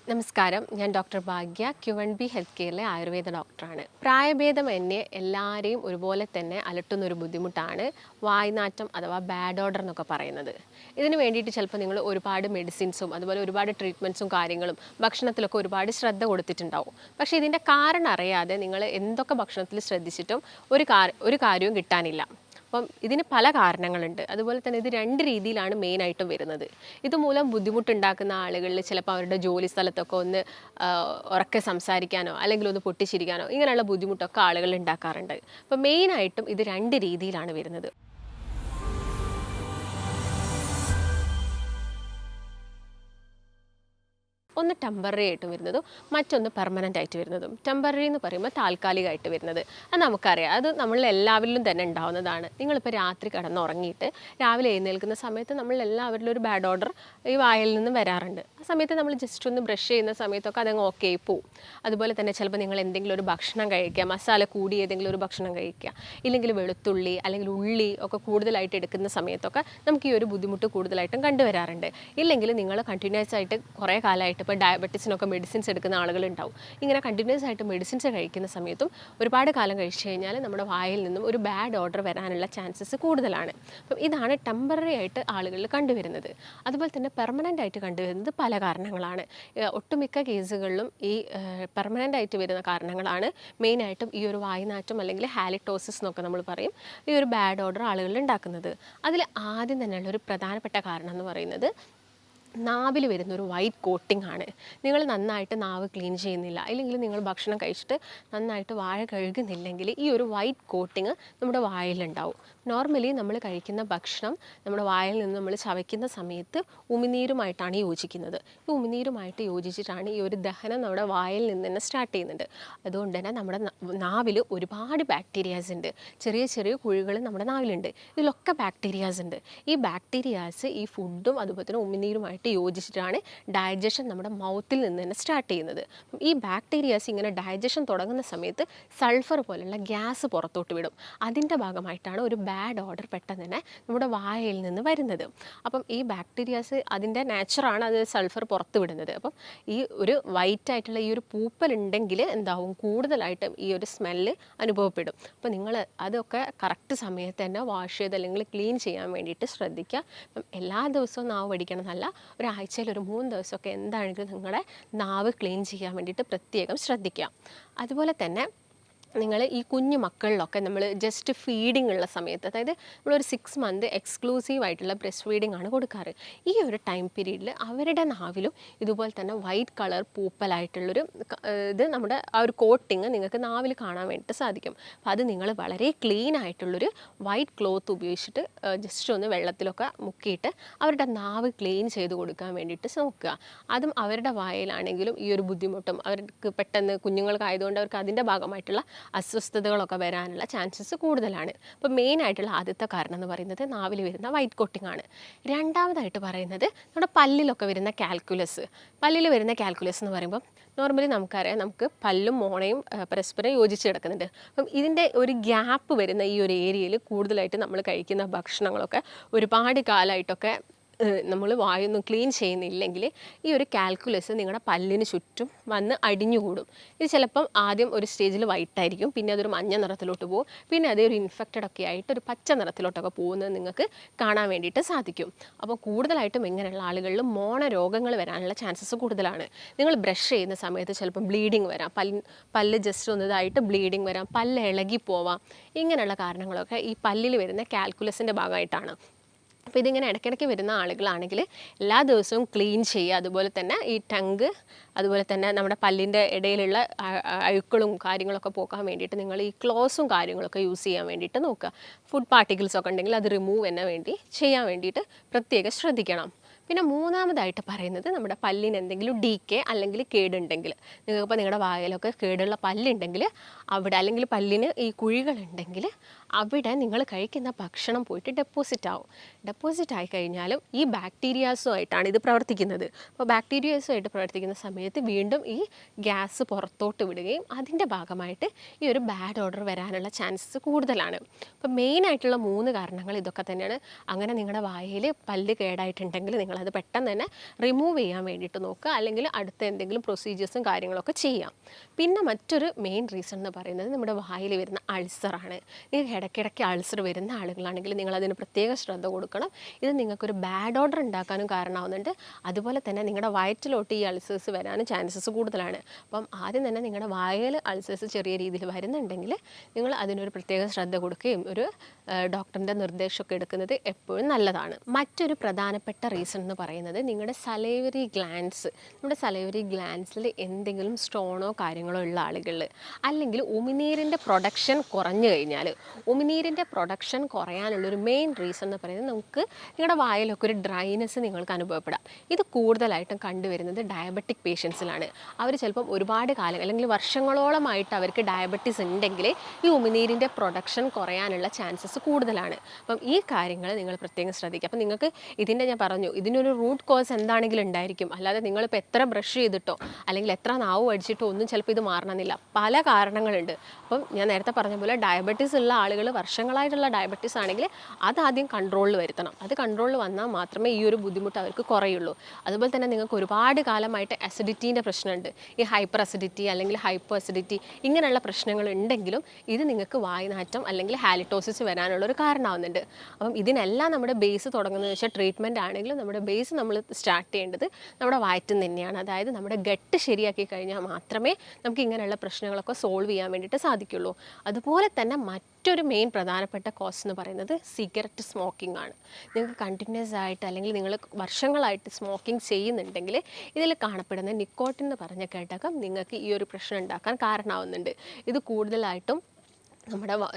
നമസ്കാരം, ഞാൻ ഡോക്ടർ ഭാഗ്യ Q1B health കെയറിലെ Ayurveda ഡോക്ടറാണ്. പ്രായഭേദമന്യേ എല്ലാവരെയും ഒരുപോലെ തന്നെ അലട്ടുന്നൊരു ബുദ്ധിമുട്ടാണ് വായ്നാറ്റം അഥവാ ബാഡ് ഓർഡർ എന്നൊക്കെ പറയുന്നത്. ഇതിന് വേണ്ടിയിട്ട് ചിലപ്പോൾ നിങ്ങൾ ഒരുപാട് മെഡിസിൻസും അതുപോലെ ഒരുപാട് ട്രീറ്റ്മെൻറ്റ്സും കാര്യങ്ങളും ഭക്ഷണത്തിലൊക്കെ ഒരുപാട് ശ്രദ്ധ കൊടുത്തിട്ടുണ്ടാവും. പക്ഷേ ഇതിൻ്റെ കാരണം അറിയാതെ നിങ്ങൾ എന്തൊക്കെ ഭക്ഷണത്തിൽ ശ്രദ്ധിച്ചിട്ടും ഒരു കാര്യവും കിട്ടാനില്ല. അപ്പം ഇതിന് പല കാരണങ്ങളുണ്ട്. അതുപോലെ തന്നെ ഇത് 2 രീതിയിലാണ് മെയിനായിട്ടും വരുന്നത്. ഇതുമൂലം ബുദ്ധിമുട്ടുണ്ടാക്കുന്ന ആളുകളിൽ ചിലപ്പോൾ അവരുടെ ജോലി സ്ഥലത്തൊക്കെ ഒന്ന് ഉറക്കെ സംസാരിക്കാനോ അല്ലെങ്കിൽ ഒന്ന് പൊട്ടിച്ചിരിക്കാനോ ഇങ്ങനെയുള്ള ബുദ്ധിമുട്ടൊക്കെ ആളുകൾ ഉണ്ടാക്കാറുണ്ട്. അപ്പം മെയിനായിട്ടും ഇത് 2 രീതിയിലാണ് വരുന്നത്. ഒന്ന് ടെമ്പററി ആയിട്ട് വരുന്നതും മറ്റൊന്ന് പെർമനൻ്റ് ആയിട്ട് വരുന്നതും. ടെമ്പററി എന്ന് പറയുമ്പോൾ താൽക്കാലികമായിട്ട് വരുന്നത് അത് നമുക്കറിയാം. അത് നമ്മളെല്ലാവരിലും തന്നെ ഉണ്ടാവുന്നതാണ്. നിങ്ങളിപ്പോൾ രാത്രി കിടന്നുറങ്ങിയിട്ട് രാവിലെ എഴുന്നേൽക്കുന്ന സമയത്ത് നമ്മളെല്ലാവരിലും ഒരു ബാഡ് ഓർഡർ ഈ വായിൽ നിന്ന് വരാറുണ്ട്. ആ സമയത്ത് നമ്മൾ ജസ്റ്റ് ഒന്ന് ബ്രഷ് ചെയ്യുന്ന സമയത്തൊക്കെ അതങ്ങ് ഓക്കെ ആയി പോവും. അതുപോലെ തന്നെ ചിലപ്പോൾ നിങ്ങൾ എന്തെങ്കിലും ഒരു ഭക്ഷണം കഴിക്കുക, മസാല കൂടി ഏതെങ്കിലും ഒരു ഭക്ഷണം കഴിക്കുക, ഇല്ലെങ്കിൽ വെളുത്തുള്ളി അല്ലെങ്കിൽ ഉള്ളി ഒക്കെ കൂടുതലായിട്ട് എടുക്കുന്ന സമയത്തൊക്കെ നമുക്ക് ഈ ഒരു ബുദ്ധിമുട്ട് കൂടുതലായിട്ടും കണ്ടുവരാറുണ്ട്. ഇല്ലെങ്കിൽ നിങ്ങൾ കണ്ടിന്യൂസ് ആയിട്ട് കുറേ കാലമായിട്ട് ഇപ്പോൾ ഡയബറ്റീസിനൊക്കെ മെഡിസിൻസ് എടുക്കുന്ന ആളുകളുണ്ടാവും. ഇങ്ങനെ കണ്ടിന്യൂസ് ആയിട്ട് മെഡിസിൻസ് കഴിക്കുന്ന സമയത്തും ഒരുപാട് കാലം കഴിച്ചു കഴിഞ്ഞാൽ നമ്മുടെ വായിൽ നിന്നും ഒരു ബാഡ് ഓർഡർ വരാനുള്ള ചാൻസസ് കൂടുതലാണ്. അപ്പം ഇതാണ് ടെമ്പററി ആയിട്ട് ആളുകളിൽ കണ്ടുവരുന്നത്. അതുപോലെ തന്നെ പെർമനൻ്റ് ആയിട്ട് കണ്ടുവരുന്നത് പല കാരണങ്ങളാണ്. ഒട്ടുമിക്ക കേസുകളിലും ഈ പെർമനൻ്റ് ആയിട്ട് വരുന്ന കാരണങ്ങളാണ് മെയിനായിട്ടും ഈ ഒരു വായ്നാറ്റം അല്ലെങ്കിൽ ഹാലിറ്റോസിസ് എന്നൊക്കെ നമ്മൾ പറയും, ഈ ഒരു ബാഡ് ഓർഡർ ആളുകളിൽ ഉണ്ടാക്കുന്നത്. അതിൽ ആദ്യം തന്നെയുള്ള ഒരു പ്രധാനപ്പെട്ട കാരണം എന്ന് പറയുന്നത് നാവിൽ വരുന്നൊരു വൈറ്റ് കോട്ടിംഗ് ആണ്. നിങ്ങൾ നന്നായിട്ട് നാവ് ക്ലീൻ ചെയ്യുന്നില്ല, അല്ലെങ്കിൽ നിങ്ങൾ ഭക്ഷണം കഴിച്ചിട്ട് നന്നായിട്ട് വായ കഴുകുന്നില്ലെങ്കിൽ ഈ ഒരു വൈറ്റ് കോട്ടിങ് നമ്മുടെ വായിലുണ്ടാവും. നോർമലി നമ്മൾ കഴിക്കുന്ന ഭക്ഷണം നമ്മുടെ വായിൽ നിന്ന് നമ്മൾ ചവയ്ക്കുന്ന സമയത്ത് ഉമിനീരുമായിട്ടാണ് യോജിക്കുന്നത്. ഈ ഉമിനീരുമായിട്ട് യോജിച്ചിട്ടാണ് ഈ ഒരു ദഹനം നമ്മുടെ വായിൽ നിന്ന് തന്നെ സ്റ്റാർട്ട് ചെയ്യുന്നുണ്ട്. അതുകൊണ്ട് തന്നെ നമ്മുടെ നാവിൽ ഒരുപാട് ബാക്ടീരിയാസ് ഉണ്ട്. ചെറിയ ചെറിയ കുഴികൾ നമ്മുടെ നാവിലുണ്ട്. ഇതിലൊക്കെ ബാക്ടീരിയാസ് ഉണ്ട്. ഈ ബാക്ടീരിയാസ് ഈ ഫുഡും അതുപോലെ തന്നെ ഉമിനീരുമായിട്ട് യോജിച്ചിട്ടാണ് ഡൈജഷൻ നമ്മുടെ മൗത്തിൽ നിന്ന് തന്നെ സ്റ്റാർട്ട് ചെയ്യുന്നത്. ഈ ബാക്ടീരിയാസ് ഇങ്ങനെ ഡൈജഷൻ തുടങ്ങുന്ന സമയത്ത് സൾഫർ പോലുള്ള ഗ്യാസ് പുറത്തോട്ട് വിടും. അതിൻ്റെ ഭാഗമായിട്ടാണ് ഒരു ബാഡ് ഓർഡർ പെട്ടെന്ന് തന്നെ നമ്മുടെ വായയിൽ നിന്ന് വരുന്നത്. അപ്പം ഈ ബാക്ടീരിയാസ് അതിൻ്റെ നാച്ചറാണ് അത് സൾഫർ പുറത്ത് വിടുന്നത്. അപ്പം ഈ ഒരു വൈറ്റ് ആയിട്ടുള്ള ഈ ഒരു പൂപ്പൽ ഉണ്ടെങ്കിൽ എന്താവും, കൂടുതലായിട്ടും ഈ ഒരു സ്മെല്ല് അനുഭവപ്പെടും. അപ്പോൾ നിങ്ങൾ അതൊക്കെ കറക്റ്റ് സമയത്ത് തന്നെ വാഷ് ചെയ്ത് അല്ലെങ്കിൽ ക്ലീൻ ചെയ്യാൻ വേണ്ടിയിട്ട് ശ്രദ്ധിക്കുക. അപ്പം എല്ലാ ദിവസവും നാവ് വടിക്കണമെന്നല്ല, ഒരാഴ്ചയിൽ ഒരു 3 ദിവസമൊക്കെ എന്താണെങ്കിലും നിങ്ങളുടെ നാവ് ക്ലീൻ ചെയ്യാൻ വേണ്ടിയിട്ട് പ്രത്യേകം ശ്രദ്ധിക്കുക. അതുപോലെ തന്നെ നിങ്ങൾ ഈ കുഞ്ഞു മക്കളിലൊക്കെ നമ്മൾ ജസ്റ്റ് ഫീഡിങ് ഉള്ള സമയത്ത്, അതായത് നമ്മളൊരു 6 മന്ത് എക്സ്ക്ലൂസീവായിട്ടുള്ള ബ്രസ്റ്റ് ഫീഡിംഗ് ആണ് കൊടുക്കാറ്. ഈ ഒരു ടൈം പീരീഡിൽ അവരുടെ നാവിലും ഇതുപോലെ തന്നെ വൈറ്റ് കളർ പൂപ്പലായിട്ടുള്ളൊരു ഇത് നമ്മുടെ ആ ഒരു കോട്ടിങ് നിങ്ങൾക്ക് നാവിൽ കാണാൻ വേണ്ടിയിട്ട് സാധിക്കും. അപ്പോൾ അത് നിങ്ങൾ വളരെ ക്ലീൻ ആയിട്ടുള്ളൊരു വൈറ്റ് ക്ലോത്ത് ഉപയോഗിച്ചിട്ട് ജസ്റ്റ് ഒന്ന് വെള്ളത്തിലൊക്കെ മുക്കിയിട്ട് അവരുടെ നാവ് ക്ലീൻ ചെയ്ത് കൊടുക്കാൻ വേണ്ടിയിട്ട് നോക്കുക. അതും അവരുടെ വായിലാണെങ്കിലും ഈ ഒരു ബുദ്ധിമുട്ടും അവർക്ക് പെട്ടെന്ന് കുഞ്ഞുങ്ങൾക്കായതുകൊണ്ട് അവർക്ക് അതിൻ്റെ ഭാഗമായിട്ടുള്ള അസ്വസ്ഥതകളൊക്കെ വരാനുള്ള ചാൻസസ് കൂടുതലാണ്. അപ്പോൾ മെയിനായിട്ടുള്ള ആദ്യത്തെ കാരണം എന്ന് പറയുന്നത് നാവിൽ വരുന്ന വൈറ്റ് കോട്ടിംഗ് ആണ്. രണ്ടാമതായിട്ട് പറയുന്നത് നമ്മുടെ പല്ലിലൊക്കെ വരുന്ന കാൽക്കുലസ്. പല്ലിൽ വരുന്ന കാൽക്കുലസ് എന്ന് പറയുമ്പോൾ നോർമലി നമുക്കറിയാം, നമുക്ക് പല്ലും മോണയും പരസ്പരം യോജിച്ച് കിടക്കുന്നുണ്ട്. അപ്പം ഇതിൻ്റെ ഒരു ഗ്യാപ്പ് വരുന്ന ഈ ഒരു ഏരിയയിൽ കൂടുതലായിട്ട് നമ്മൾ കഴിക്കുന്ന ഭക്ഷണങ്ങളൊക്കെ ഒരുപാട് കാലമായിട്ടൊക്കെ നമ്മൾ വായൊന്നും ക്ലീൻ ചെയ്യുന്നില്ലെങ്കിൽ ഈ ഒരു കാൽക്കുലസ് നിങ്ങളുടെ പല്ലിന് ചുറ്റും വന്ന് അടിഞ്ഞുകൂടും. ഇത് ചിലപ്പം ആദ്യം ഒരു സ്റ്റേജിൽ വൈറ്റായിരിക്കും, പിന്നെ അതൊരു മഞ്ഞ നിറത്തിലോട്ട് പോകും, പിന്നെ അതൊരു ഇൻഫെക്റ്റഡ് ഒക്കെ ആയിട്ട് ഒരു പച്ച നിറത്തിലോട്ടൊക്കെ പോകുന്നത് നിങ്ങൾക്ക് കാണാൻ വേണ്ടിയിട്ട് സാധിക്കും. അപ്പോൾ കൂടുതലായിട്ടും ഇങ്ങനെയുള്ള ആളുകളിൽ മോണരോഗങ്ങൾ വരാനുള്ള ചാൻസസ് കൂടുതലാണ്. നിങ്ങൾ ബ്രഷ് ചെയ്യുന്ന സമയത്ത് ചിലപ്പം ബ്ലീഡിങ് വരാം, പല്ല് ജസ്റ്റ് ഒന്നതായിട്ട് ബ്ലീഡിങ് വരാം, പല്ല് ഇളകി പോവാം. ഇങ്ങനെയുള്ള കാരണങ്ങളൊക്കെ ഈ പല്ലിൽ വരുന്ന കാൽക്കുലസിൻ്റെ ഭാഗമായിട്ടാണ്. അപ്പോൾ ഇതിങ്ങനെ ഇടയ്ക്കിടയ്ക്ക് വരുന്ന ആളുകളാണെങ്കിൽ എല്ലാ ദിവസവും ക്ലീൻ ചെയ്യുക. അതുപോലെ തന്നെ ഈ ടങ്ക്, അതുപോലെ തന്നെ നമ്മുടെ പല്ലിൻ്റെ ഇടയിലുള്ള അഴുക്കളും കാര്യങ്ങളൊക്കെ പോക്കാൻ വേണ്ടിയിട്ട് നിങ്ങൾ ഈ ക്ലോസും കാര്യങ്ങളൊക്കെ യൂസ് ചെയ്യാൻ വേണ്ടിയിട്ട് നോക്കുക. ഫുഡ് പാർട്ടിക്കിൾസൊക്കെ ഉണ്ടെങ്കിൽ അത് റിമൂവ് ചെയ്യാൻ വേണ്ടിയിട്ട് പ്രത്യേകം ശ്രദ്ധിക്കണം. പിന്നെ മൂന്നാമതായിട്ട് പറയുന്നത് നമ്മുടെ പല്ലിന് എന്തെങ്കിലും ഡീക്കെ അല്ലെങ്കിൽ കേടുണ്ടെങ്കിൽ, നിങ്ങൾക്കിപ്പോൾ നിങ്ങളുടെ വായിലൊക്കെ കേടുള്ള പല്ലുണ്ടെങ്കിൽ അവിടെ, അല്ലെങ്കിൽ പല്ലിന് ഈ കുഴികളുണ്ടെങ്കിൽ അവിടെ നിങ്ങൾ കഴിക്കുന്ന ഭക്ഷണം പോയിട്ട് ഡെപ്പോസിറ്റ് ആവും. ഡെപ്പോസിറ്റ് ആയി കഴിഞ്ഞാലും ഈ ബാക്ടീരിയാസുമായിട്ടാണ് ഇത് പ്രവർത്തിക്കുന്നത്. അപ്പോൾ ബാക്ടീരിയാസുമായിട്ട് പ്രവർത്തിക്കുന്ന സമയത്ത് വീണ്ടും ഈ ഗ്യാസ് പുറത്തോട്ട് വിടുകയും അതിൻ്റെ ഭാഗമായിട്ട് ഈ ഒരു ബാഡ് ഓർഡർ വരാനുള്ള ചാൻസസ് കൂടുതലാണ്. അപ്പോൾ മെയിനായിട്ടുള്ള 3 കാരണങ്ങൾ ഇതൊക്കെ തന്നെയാണ്. അങ്ങനെ നിങ്ങളുടെ വായിൽ പല്ല് കേടായിട്ടുണ്ടെങ്കിൽ നിങ്ങളത് പെട്ടെന്ന് തന്നെ റിമൂവ് ചെയ്യാൻ വേണ്ടിയിട്ട് നോക്കുക, അല്ലെങ്കിൽ അടുത്ത എന്തെങ്കിലും പ്രൊസീജിയേഴ്സും കാര്യങ്ങളൊക്കെ ചെയ്യാം. പിന്നെ മറ്റൊരു മെയിൻ റീസൺ എന്ന് പറയുന്നത് നമ്മുടെ വായിൽ വരുന്ന അൾസറാണ്. നിങ്ങൾക്ക് ഇടയ്ക്കിടയ്ക്ക് അൾസർ വരുന്ന ആളുകളാണെങ്കിൽ നിങ്ങളതിന് പ്രത്യേക ശ്രദ്ധ കൊടുക്കണം. ഇത് നിങ്ങൾക്കൊരു ബാഡ് ഓർഡർ ഉണ്ടാക്കാനും കാരണമാവുന്നുണ്ട്. അതുപോലെ തന്നെ നിങ്ങളുടെ വയറ്റിലോട്ട് ഈ അൾസേഴ്സ് വരാനും ചാൻസസ് കൂടുതലാണ്. അപ്പം ആദ്യം തന്നെ നിങ്ങളുടെ വായിൽ അൾസേഴ്സ് ചെറിയ രീതിയിൽ വരുന്നുണ്ടെങ്കിൽ നിങ്ങൾ അതിനൊരു പ്രത്യേക ശ്രദ്ധ കൊടുക്കുകയും ഒരു ഡോക്ടറിൻ്റെ നിർദ്ദേശമൊക്കെ എടുക്കുന്നത് എപ്പോഴും നല്ലതാണ്. മറ്റൊരു പ്രധാനപ്പെട്ട റീസൺ എന്ന് പറയുന്നത് നിങ്ങളുടെ സലൈവറി ഗ്ലാൻഡ്സ്, നമ്മുടെ സലൈവറി ഗ്ലാൻഡ്സിൽ എന്തെങ്കിലും സ്റ്റോണോ കാര്യങ്ങളോ ഉള്ള ആളുകളിൽ, അല്ലെങ്കിൽ ഉമിനീരിൻ്റെ പ്രൊഡക്ഷൻ കുറഞ്ഞു കഴിഞ്ഞാൽ, ഉമിനീരിൻ്റെ പ്രൊഡക്ഷൻ കുറയാനുള്ളൊരു മെയിൻ റീസൺ എന്ന് പറയുന്നത് നമുക്ക് നിങ്ങളുടെ വായിലൊക്കെ ഒരു ഡ്രൈനെസ് നിങ്ങൾക്ക് അനുഭവപ്പെടാം. ഇത് കൂടുതലായിട്ടും കണ്ടുവരുന്നത് ഡയബറ്റിക് പേഷ്യൻസിലാണ്. അവർ ചിലപ്പം ഒരുപാട് കാലം അല്ലെങ്കിൽ വർഷങ്ങളോളമായിട്ട് അവർക്ക് ഡയബറ്റീസ് ഉണ്ടെങ്കിൽ ഈ ഉമിനീരിൻ്റെ പ്രൊഡക്ഷൻ കുറയാനുള്ള ചാൻസസ് കൂടുതലാണ്. അപ്പം ഈ കാര്യങ്ങൾ നിങ്ങൾ പ്രത്യേകം ശ്രദ്ധിക്കുക. അപ്പം നിങ്ങൾക്ക് ഞാൻ പറഞ്ഞു ഇതിനൊരു റൂട്ട് കോസ് എന്താണെങ്കിലും ഉണ്ടായിരിക്കും. അല്ലാതെ നിങ്ങളിപ്പോൾ എത്ര ബ്രഷ് ചെയ്തിട്ടോ അല്ലെങ്കിൽ എത്ര നാവ് അടിച്ചിട്ടോ ഒന്നും ചിലപ്പോൾ ഇത് മാറണമെന്നില്ല. പല കാരണങ്ങളുണ്ട്. അപ്പം ഞാൻ നേരത്തെ പറഞ്ഞ പോലെ ഡയബറ്റീസ് ഉള്ള ആളുകൾ, വർഷങ്ങളായിട്ടുള്ള ഡയബറ്റീസ് ആണെങ്കിൽ അതാദ്യം കൺട്രോളിൽ വരുത്തണം. അത് കൺട്രോളിൽ വന്നാൽ മാത്രമേ ഈ ഒരു ബുദ്ധിമുട്ട് അവർക്ക് കുറയുള്ളൂ. അതുപോലെ തന്നെ നിങ്ങൾക്ക് ഒരുപാട് കാലമായിട്ട് അസിഡിറ്റീൻ്റെ പ്രശ്നമുണ്ട്, ഈ ഹൈപ്പർ അസിഡിറ്റി അല്ലെങ്കിൽ ഹൈപ്പോ അസിഡിറ്റി ഇങ്ങനെയുള്ള പ്രശ്നങ്ങൾ ഉണ്ടെങ്കിലും ഇത് നിങ്ങൾക്ക് വായുനാറ്റം അല്ലെങ്കിൽ ഹാലിറ്റോസിസ് വരാനുള്ളൊരു കാരണമാവുന്നുണ്ട്. അപ്പം ഇതിനെല്ലാം നമ്മുടെ ബേസ് തുടങ്ങുന്നത് വെച്ചാൽ ട്രീറ്റ്മെൻറ്റ് ആണെങ്കിലും നമ്മുടെ ബേസ് നമ്മൾ സ്റ്റാർട്ട് ചെയ്യേണ്ടത് നമ്മുടെ വയറ്റിൽ നിന്ന് തന്നെയാണ്. അതായത് നമ്മുടെ ഗട്ട് ശരിയാക്കി കഴിഞ്ഞാൽ മാത്രമേ നമുക്ക് ഇങ്ങനെയുള്ള പ്രശ്നങ്ങളൊക്കെ സോൾവ് ചെയ്യാൻ വേണ്ടിയിട്ട് സാധിക്കുള്ളൂ. അതുപോലെ തന്നെ മറ്റൊരു മെയിൻ പ്രധാനപ്പെട്ട കോസ് എന്ന് പറയുന്നത് സിഗരറ്റ് സ്മോക്കിംഗ് ആണ്. നിങ്ങൾക്ക് കണ്ടിന്യൂസ് ആയിട്ട് അല്ലെങ്കിൽ നിങ്ങൾ വർഷങ്ങളായിട്ട് സ്മോക്കിംഗ് ചെയ്യുന്നുണ്ടെങ്കിൽ ഇതിൽ കാണപ്പെടുന്ന നിക്കോട്ടിൻ എന്ന് പറഞ്ഞ ഘടകം നിങ്ങൾക്ക് ഈ ഒരു പ്രശ്നം ഉണ്ടാക്കാൻ കാരണമാവുന്നുണ്ട്. ഇത് കൂടുതലായിട്ടും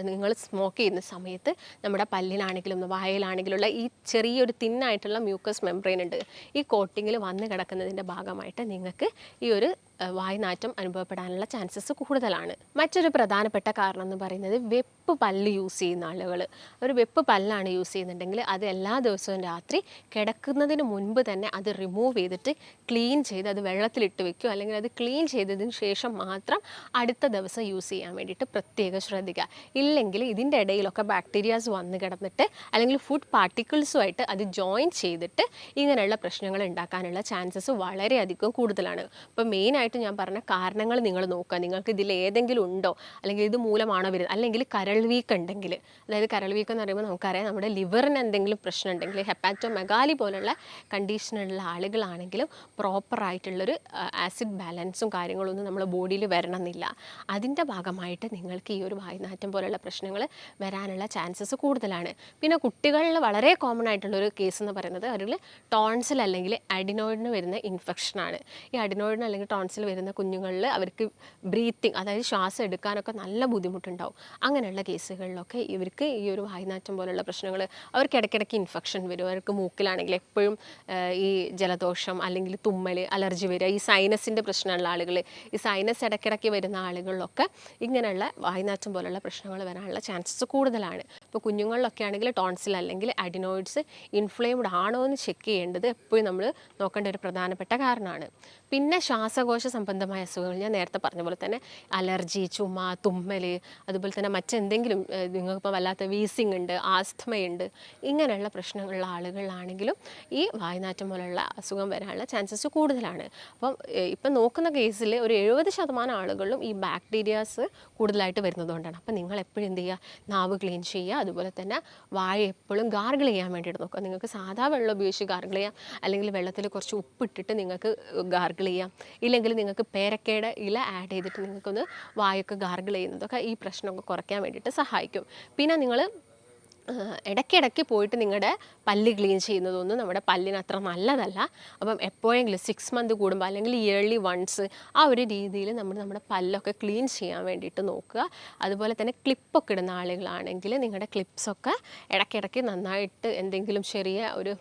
നിങ്ങൾ സ്മോക്ക് ചെയ്യുന്ന സമയത്ത് നമ്മുടെ പല്ലിലാണെങ്കിലും വായയിലാണെങ്കിലുള്ള ഈ ചെറിയൊരു തിന്നായിട്ടുള്ള മ്യൂക്കസ് മെംബ്രെയിൻ ഉണ്ട്, ഈ കോട്ടിങ്ങിൽ വന്ന് കിടക്കുന്നതിൻ്റെ ഭാഗമായിട്ട് നിങ്ങൾക്ക് ഈ ഒരു വായുനാറ്റം അനുഭവപ്പെടാനുള്ള ചാൻസസ് കൂടുതലാണ്. മറ്റൊരു പ്രധാനപ്പെട്ട കാരണം എന്ന് പറയുന്നത് വെപ്പ് പല്ല് യൂസ് ചെയ്യുന്ന ആളുകൾ. ഒരു വെപ്പ് പല്ലാണ് യൂസ് ചെയ്യുന്നുണ്ടെങ്കിൽ അത് എല്ലാ ദിവസവും രാത്രി കിടക്കുന്നതിന് മുൻപ് തന്നെ അത് റിമൂവ് ചെയ്തിട്ട് ക്ലീൻ ചെയ്ത് അത് വെള്ളത്തിലിട്ട് വെക്കുക, അല്ലെങ്കിൽ അത് ക്ലീൻ ചെയ്തതിന് ശേഷം മാത്രം അടുത്ത ദിവസം യൂസ് ചെയ്യാൻ വേണ്ടിയിട്ട് പ്രത്യേകം ശ്രദ്ധിക്കുക. ഇല്ലെങ്കിൽ ഇതിൻ്റെ ഇടയിലൊക്കെ ബാക്ടീരിയാസ് വന്ന് കിടന്നിട്ട് അല്ലെങ്കിൽ ഫുഡ് പാർട്ടിക്കിൾസുമായിട്ട് അത് ജോയിൻ ചെയ്തിട്ട് ഇങ്ങനെയുള്ള പ്രശ്നങ്ങൾ ഉണ്ടാക്കാനുള്ള ചാൻസസ് വളരെയധികം കൂടുതലാണ്. അപ്പോൾ മെയിനായിട്ട് ഞാൻ പറഞ്ഞ കാരണങ്ങൾ നിങ്ങൾ നോക്കുക. നിങ്ങൾക്ക് ഇതിൽ ഏതെങ്കിലും ഉണ്ടോ, അല്ലെങ്കിൽ ഇത് മൂലമാണോ വരുന്നത്, അല്ലെങ്കിൽ കരൾ വീക്ക് ഉണ്ടെങ്കിൽ, അതായത് കരൾ വീക്ക് എന്ന് പറയുമ്പോൾ നമുക്കറിയാം നമ്മുടെ ലിവറിന് എന്തെങ്കിലും പ്രശ്നം ഉണ്ടെങ്കിൽ, ഹെപ്പാറ്റോമെഗാലി പോലുള്ള കണ്ടീഷനുള്ള ആളുകളാണെങ്കിലും പ്രോപ്പറായിട്ടുള്ളൊരു ആസിഡ് ബാലൻസും കാര്യങ്ങളൊന്നും നമ്മുടെ ബോഡിയിൽ വരണമെന്നില്ല. അതിൻ്റെ ഭാഗമായിട്ട് നിങ്ങൾക്ക് ഈ ഒരു വായുനാറ്റം പോലുള്ള പ്രശ്നങ്ങൾ വരാനുള്ള ചാൻസസ് കൂടുതലാണ്. പിന്നെ കുട്ടികളിൽ വളരെ കോമൺ ആയിട്ടുള്ളൊരു കേസ് എന്ന് പറയുന്നത് അവരിൽ ടോൺസിൽ അല്ലെങ്കിൽ അഡിനോയിഡിന് വരുന്ന ഇൻഫെക്ഷനാണ്. ഈ അഡിനോയിഡിന് അല്ലെങ്കിൽ ടോൺസിൽ വരുന്ന കുഞ്ഞുങ്ങളിൽ അവർക്ക് ബ്രീത്തിങ്, അതായത് ശ്വാസം എടുക്കാനൊക്കെ നല്ല ബുദ്ധിമുട്ടുണ്ടാവും. അങ്ങനെയുള്ള കേസുകളിലൊക്കെ ഇവർക്ക് ഈ ഒരു വായുനാറ്റം പോലുള്ള പ്രശ്നങ്ങൾ, അവർക്ക് ഇടയ്ക്കിടയ്ക്ക് ഇൻഫെക്ഷൻ വരും. അവർക്ക് മൂക്കിലാണെങ്കിൽ എപ്പോഴും ഈ ജലദോഷം അല്ലെങ്കിൽ തുമ്മൽ, അലർജി വരിക, ഈ സൈനസിൻ്റെ പ്രശ്നമുള്ള ആളുകൾ, ഈ സൈനസ് ഇടയ്ക്കിടയ്ക്ക് വരുന്ന ആളുകളിലൊക്കെ ഇങ്ങനെയുള്ള വായുനാറ്റം പോലുള്ള പ്രശ്നങ്ങൾ വരാനുള്ള ചാൻസസ് കൂടുതലാണ്. ഇപ്പോൾ കുഞ്ഞുങ്ങളിലൊക്കെ ആണെങ്കിൽ ടോൺസിൽ അല്ലെങ്കിൽ അഡിനോയിഡ്സ് ഇൻഫ്ലെയിംഡ് ആണോ എന്ന് ചെക്ക് ചെയ്യേണ്ടത് എപ്പോഴും നമ്മൾ നോക്കേണ്ട ഒരു പ്രധാനപ്പെട്ട കാരണമാണ്. പിന്നെ ശ്വാസകോശ സംബന്ധമായ അസുഖങ്ങൾ ഞാൻ നേരത്തെ പറഞ്ഞ പോലെ തന്നെ അലർജി, ചുമ, തുമ്മൽ, അതുപോലെ തന്നെ മറ്റെന്തെങ്കിലും നിങ്ങൾക്കിപ്പോൾ വല്ലാത്ത വീസിങ് ഉണ്ട്, ആസ്തമയുണ്ട്, ഇങ്ങനെയുള്ള പ്രശ്നങ്ങളുള്ള ആളുകളാണെങ്കിലും ഈ വായുനാറ്റം പോലുള്ള അസുഖം വരാനുള്ള ചാൻസസ് കൂടുതലാണ്. അപ്പം ഇപ്പം നോക്കുന്ന കേസിൽ ഒരു 70% ആളുകളിലും ഈ ബാക്ടീരിയാസ് കൂടുതലായിട്ട് വരുന്നതുകൊണ്ടാണ്. അപ്പം നിങ്ങൾ എപ്പോഴും എന്ത് ചെയ്യുക, നാവ് ക്ലീൻ ചെയ്യുക, അതുപോലെ തന്നെ വായ എപ്പോഴും ഗാർഗിൾ ചെയ്യാൻ വേണ്ടിയിട്ട് നോക്കുക. നിങ്ങൾക്ക് സാധാ വെള്ളം ഉപയോഗിച്ച് ഗാർഗിൾ ചെയ്യാം, അല്ലെങ്കിൽ വെള്ളത്തിൽ കുറച്ച് ഉപ്പിട്ടിട്ട് നിങ്ങൾക്ക് ഗാർഗിൾ ചെയ്യാം, ഇല്ലെങ്കിൽ നിങ്ങൾക്ക് പേരക്കയുടെ ഇല ആഡ് ചെയ്തിട്ട് നിങ്ങൾക്കൊന്ന് വായൊക്കെ ഗാർഗിൾ ചെയ്യുന്നതൊക്കെ ഈ പ്രശ്നമൊക്കെ കുറയ്ക്കാൻ വേണ്ടിയിട്ട് സഹായിക്കും. പിന്നെ നിങ്ങൾ ഇടയ്ക്കിടയ്ക്ക് പോയിട്ട് നിങ്ങളുടെ പല്ല് ക്ലീൻ ചെയ്യുന്നതൊന്നും നമ്മുടെ പല്ലിന് അത്ര നല്ലതല്ല. അപ്പം എപ്പോഴെങ്കിലും 6 മന്ത് കൂടുമ്പോൾ അല്ലെങ്കിൽ ഇയർലി വൺസ് ആ ഒരു രീതിയിൽ നമ്മുടെ പല്ലൊക്കെ ക്ലീൻ ചെയ്യാൻ വേണ്ടിയിട്ട് നോക്കുക. അതുപോലെ തന്നെ ക്ലിപ്പൊക്കെ ഇടുന്ന ആളുകളാണെങ്കിൽ നിങ്ങളുടെ ക്ലിപ്സൊക്കെ ഇടയ്ക്കിടയ്ക്ക് നന്നായിട്ട് എന്തെങ്കിലും ചെറിയ ഒരു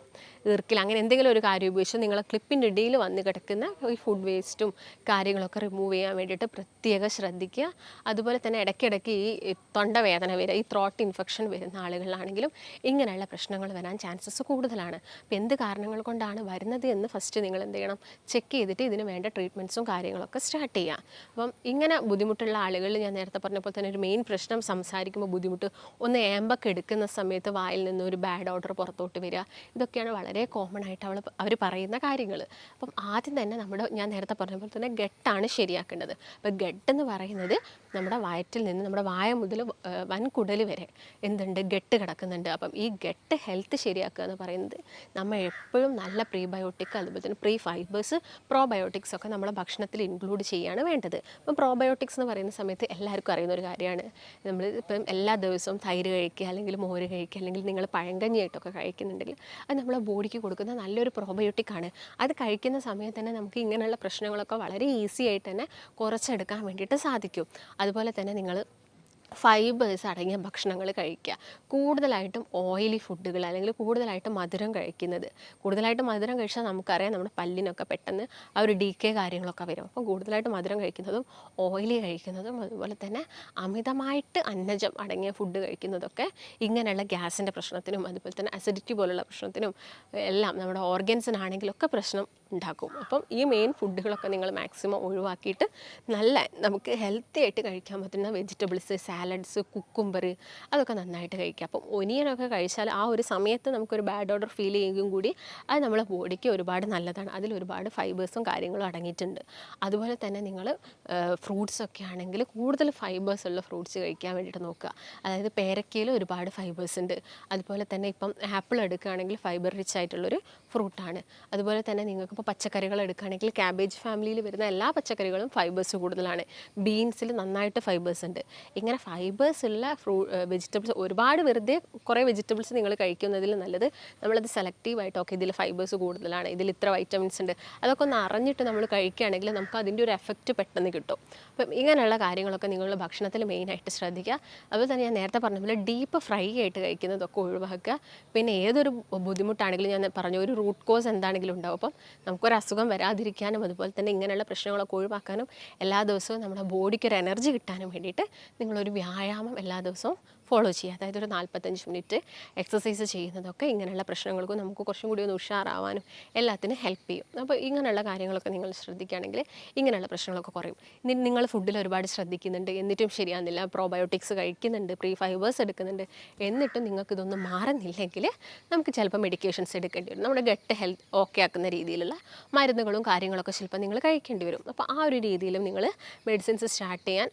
ഈർക്കിൽ അങ്ങനെ എന്തെങ്കിലും ഒരു കാര്യം ഉപയോഗിച്ച് നിങ്ങളെ ക്ലിപ്പിൻ്റെ ഇടയിൽ വന്ന് കിടക്കുന്ന ഈ ഫുഡ് വേസ്റ്റും കാര്യങ്ങളൊക്കെ റിമൂവ് ചെയ്യാൻ വേണ്ടിയിട്ട് പ്രത്യേകം ശ്രദ്ധിക്കുക. അതുപോലെ തന്നെ ഇടയ്ക്കിടയ്ക്ക് ഈ തൊണ്ടവേദന വരിക, ഈ ത്രോട്ട് ഇൻഫെക്ഷൻ വരുന്ന ആളുകളിലാണെങ്കിലും ഇങ്ങനെയുള്ള പ്രശ്നങ്ങൾ വരാൻ ചാൻസസ് കൂടുതലാണ്. അപ്പോൾ എന്ത് കാരണങ്ങൾ കൊണ്ടാണ് വരുന്നത് എന്ന് ഫസ്റ്റ് നിങ്ങൾ എന്ത് ചെയ്യണം, ചെക്ക് ചെയ്തിട്ട് ഇതിന് വേണ്ട ട്രീറ്റ്മെൻറ്റ്സും കാര്യങ്ങളൊക്കെ സ്റ്റാർട്ട് ചെയ്യുക. അപ്പം ഇങ്ങനെ ബുദ്ധിമുട്ടുള്ള ആളുകളിൽ ഞാൻ നേരത്തെ പറഞ്ഞപ്പോൾ തന്നെ ഒരു മെയിൻ പ്രശ്നം സംസാരിക്കുമ്പോൾ ബുദ്ധിമുട്ട്, ഒന്ന് ഏമ്പൊക്കെ എടുക്കുന്ന സമയത്ത് വായിൽ നിന്ന് ഒരു ബാഡ് ഓർഡർ പുറത്തോട്ട് വരിക, ഇതൊക്കെയാണ് വളരെ കോമൺ ആയിട്ട് അവർ പറയുന്ന കാര്യങ്ങൾ. അപ്പം ആദ്യം തന്നെ ഞാൻ നേരത്തെ പറഞ്ഞ പോലെ തന്നെ ഗട്ടാണ് ശരിയാക്കേണ്ടത്. അപ്പോൾ ഗട്ട് എന്ന് പറയുന്നത് നമ്മുടെ വയറ്റിൽ നിന്ന് നമ്മുടെ വായ മുതൽ വൻകുടൽ വരെ എന്തുണ്ട്, ഗട്ട് കിടക്കുന്നുണ്ട്. അപ്പം ഈ ഗട്ട് ഹെൽത്ത് ശരിയാക്കുക എന്ന് പറയുന്നത് നമ്മൾ എപ്പോഴും നല്ല പ്രീബയോട്ടിക്, അതുപോലെ തന്നെ പ്രീ ഫൈബേഴ്സ്, പ്രോബയോട്ടിക്സ് ഒക്കെ നമ്മുടെ ഭക്ഷണത്തിൽ ഇൻക്ലൂഡ് ചെയ്യുകയാണ് വേണ്ടത്. അപ്പം പ്രോബയോട്ടിക്സ് എന്ന് പറയുന്ന സമയത്ത് എല്ലാവർക്കും അറിയുന്ന ഒരു കാര്യമാണ്. നമ്മൾ ഇപ്പം എല്ലാ ദിവസവും തൈര് കഴിക്കുക, അല്ലെങ്കിൽ മോര് കഴിക്കുക, അല്ലെങ്കിൽ നിങ്ങൾ പഴങ്കഞ്ഞിയായിട്ടൊക്കെ കഴിക്കുന്നുണ്ടെങ്കിൽ അത് നമ്മളെ ബോഡിക്ക് കൊടുക്കുന്ന നല്ലൊരു പ്രോബയോട്ടിക്കാണ്. അത് കഴിക്കുന്ന സമയത്ത് തന്നെ നമുക്ക് ഇങ്ങനെയുള്ള പ്രശ്നങ്ങളൊക്കെ വളരെ ഈസി ആയിട്ട് തന്നെ കുറച്ചെടുക്കാൻ വേണ്ടിയിട്ട് സാധിക്കും. അതുപോലെ തന്നെ നിങ്ങൾ ഫൈബേഴ്സ് അടങ്ങിയ ഭക്ഷണങ്ങൾ കഴിക്കുക. കൂടുതലായിട്ടും ഓയിലി ഫുഡുകൾ, അല്ലെങ്കിൽ കൂടുതലായിട്ട് മധുരം മധുരം കഴിച്ചാൽ നമുക്കറിയാം നമ്മുടെ പല്ലിനൊക്കെ പെട്ടെന്ന് ആ ഒരു ഡീക്കേ കാര്യങ്ങളൊക്കെ വരും. അപ്പോൾ കൂടുതലായിട്ട് മധുരം കഴിക്കുന്നതും ഓയിലി കഴിക്കുന്നതും അതുപോലെ തന്നെ അമിതമായിട്ട് അന്നജം അടങ്ങിയ ഫുഡ് കഴിക്കുന്നതൊക്കെ ഇങ്ങനെയുള്ള ഗ്യാസിൻ്റെ പ്രശ്നത്തിനും അതുപോലെ തന്നെ അസിഡിറ്റി പോലുള്ള പ്രശ്നത്തിനും എല്ലാം നമ്മുടെ ഓർഗൻസിനാണെങ്കിലൊക്കെ പ്രശ്നം ഉണ്ടാക്കും. അപ്പം ഈ മെയിൻ ഫുഡുകളൊക്കെ നിങ്ങൾ മാക്സിമം ഒഴിവാക്കിയിട്ട് നല്ല നമുക്ക് ഹെൽത്തി ആയിട്ട് കഴിക്കാൻ പറ്റുന്ന വെജിറ്റബിൾസ്, സാലഡ്സ്, കുക്കുംബർ അതൊക്കെ നന്നായിട്ട് കഴിക്കുക. അപ്പം ഒനിയനൊക്കെ കഴിച്ചാൽ ആ ഒരു സമയത്ത് നമുക്കൊരു ബാഡ് ഓർഡർ ഫീൽ ചെയ്യുകയും കൂടി അത് നമ്മളെ ബോഡിക്ക് ഒരുപാട് നല്ലതാണ്. അതിലൊരുപാട് ഫൈബേഴ്സും കാര്യങ്ങളും അടങ്ങിയിട്ടുണ്ട്. അതുപോലെ തന്നെ നിങ്ങൾ ഫ്രൂട്ട്സൊക്കെ ആണെങ്കിൽ കൂടുതൽ ഫൈബേഴ്സ് ഉള്ള ഫ്രൂട്ട്സ് കഴിക്കാൻ വേണ്ടിയിട്ട് നോക്കുക. അതായത് പേരക്കയിൽ ഒരുപാട് ഫൈബേഴ്സ് ഉണ്ട്. അതുപോലെ തന്നെ ഇപ്പം ആപ്പിൾ എടുക്കുകയാണെങ്കിൽ ഫൈബർ റിച്ച് ആയിട്ടുള്ളൊരു ഫ്രൂട്ടാണ്. അതുപോലെ തന്നെ നിങ്ങൾക്കിപ്പോൾ പച്ചക്കറികൾ എടുക്കുകയാണെങ്കിൽ ക്യാബേജ് ഫാമിലിയിൽ വരുന്ന എല്ലാ പച്ചക്കറികളും ഫൈബേഴ്സ് കൂടുതലാണ്. ബീൻസിൽ നന്നായിട്ട് ഫൈബേഴ്സ് ഉണ്ട്. ഇങ്ങനെ ഫൈബേഴ്സ് ഉള്ള വെജിറ്റബിൾസ് ഒരുപാട് വെറുതെ കുറേ വെജിറ്റബിൾസ് നിങ്ങൾ കഴിക്കുന്നതിൽ നല്ലത് നമ്മളത് സെലക്റ്റീവായിട്ട് ഓക്കെ ഇതിൽ ഫൈബേഴ്സ് കൂടുതലാണ്, ഇതിൽ ഇത്ര വൈറ്റമിൻസ് ഉണ്ട്, അതൊക്കെ ഒന്ന് അറിഞ്ഞിട്ട് നമ്മൾ കഴിക്കുകയാണെങ്കിൽ നമുക്ക് അതിൻ്റെ ഒരു എഫക്റ്റ് പെട്ടെന്ന് കിട്ടും. അപ്പം ഇങ്ങനെയുള്ള കാര്യങ്ങളൊക്കെ നിങ്ങളുടെ ഭക്ഷണത്തിൽ മെയിനായിട്ട് ശ്രദ്ധിക്കുക. അതുപോലെ തന്നെ ഞാൻ നേരത്തെ പറഞ്ഞ പോലെ ഡീപ്പ് ഫ്രൈ ആയിട്ട് കഴിക്കുന്നതൊക്കെ ഒഴിവാക്കുക. പിന്നെ ഏതൊരു ബുദ്ധിമുട്ടാണെങ്കിലും ഞാൻ പറഞ്ഞു ഒരു റൂട്ട് കോസ് എന്താണെങ്കിലും ഉണ്ടാവും. അപ്പം നമുക്കൊരു അസുഖം വരാതിരിക്കാനും അതുപോലെ തന്നെ ഇങ്ങനെയുള്ള പ്രശ്നങ്ങളൊക്കെ ഒഴിവാക്കാനും എല്ലാ ദിവസവും നമ്മുടെ ബോഡിക്ക് ഒരു എനർജി കിട്ടാനും വേണ്ടിയിട്ട് നിങ്ങളൊരു വ്യായാമം എല്ലാ ദിവസവും ഫോളോ ചെയ്യുക. അതായത് ഒരു 45 മിനിറ്റ് എക്സസൈസ് ചെയ്യുന്നതൊക്കെ ഇങ്ങനെയുള്ള പ്രശ്നങ്ങൾക്കും നമുക്ക് കുറച്ചും കൂടി ഒന്ന് ഉഷാറാവാനും എല്ലാത്തിനും ഹെൽപ്പ് ചെയ്യും. അപ്പോൾ ഇങ്ങനെയുള്ള കാര്യങ്ങളൊക്കെ നിങ്ങൾ ശ്രദ്ധിക്കുകയാണെങ്കിൽ ഇങ്ങനെയുള്ള പ്രശ്നങ്ങളൊക്കെ കുറയും. നിങ്ങൾ ഫുഡിൽ ഒരുപാട് ശ്രദ്ധിക്കുന്നുണ്ട് എന്നിട്ടും ശരിയാകുന്നില്ല, പ്രോബയോട്ടിക്സ് കഴിക്കുന്നുണ്ട്, പ്രീ ഫൈബേഴ്സ് എടുക്കുന്നുണ്ട്, എന്നിട്ടും നിങ്ങൾക്ക് ഇതൊന്നും മാറുന്നില്ലെങ്കിൽ നമുക്ക് ചിലപ്പോൾ മെഡിക്കേഷൻസ് എടുക്കേണ്ടി വരും. നമ്മുടെ ഗട്ട് ഹെൽത്ത് ഓക്കെ ആക്കുന്ന രീതിയിലുള്ള മരുന്നുകളും കാര്യങ്ങളൊക്കെ ചിലപ്പോൾ നിങ്ങൾ കഴിക്കേണ്ടി വരും. അപ്പോൾ ആ ഒരു രീതിയിലും നിങ്ങൾ മെഡിസിൻസ് സ്റ്റാർട്ട് ചെയ്യാൻ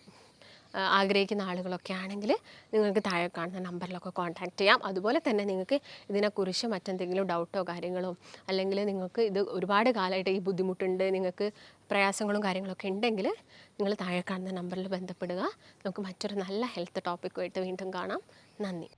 ആഗ്രഹിക്കുന്ന ആളുകളൊക്കെ ആണെങ്കിൽ നിങ്ങൾക്ക് താഴെ കാണുന്ന നമ്പറിലൊക്കെ കോൺടാക്റ്റ് ചെയ്യാം. അതുപോലെ തന്നെ നിങ്ങൾക്ക് ഇതിനെക്കുറിച്ച് മറ്റെന്തെങ്കിലും ഡൗട്ടോ കാര്യങ്ങളോ അല്ലെങ്കിൽ നിങ്ങൾക്ക് ഇത് ഒരുപാട് കാലമായിട്ട് ഈ ബുദ്ധിമുട്ടുണ്ട്, നിങ്ങൾക്ക് പ്രയാസങ്ങളും കാര്യങ്ങളൊക്കെ ഉണ്ടെങ്കിൽ നിങ്ങൾ താഴെ കാണുന്ന നമ്പറിൽ ബന്ധപ്പെടുക. നമുക്ക് മറ്റൊരു നല്ല ഹെൽത്ത് ടോപ്പിക്കുമായിട്ട് വീണ്ടും കാണാം. നന്ദി.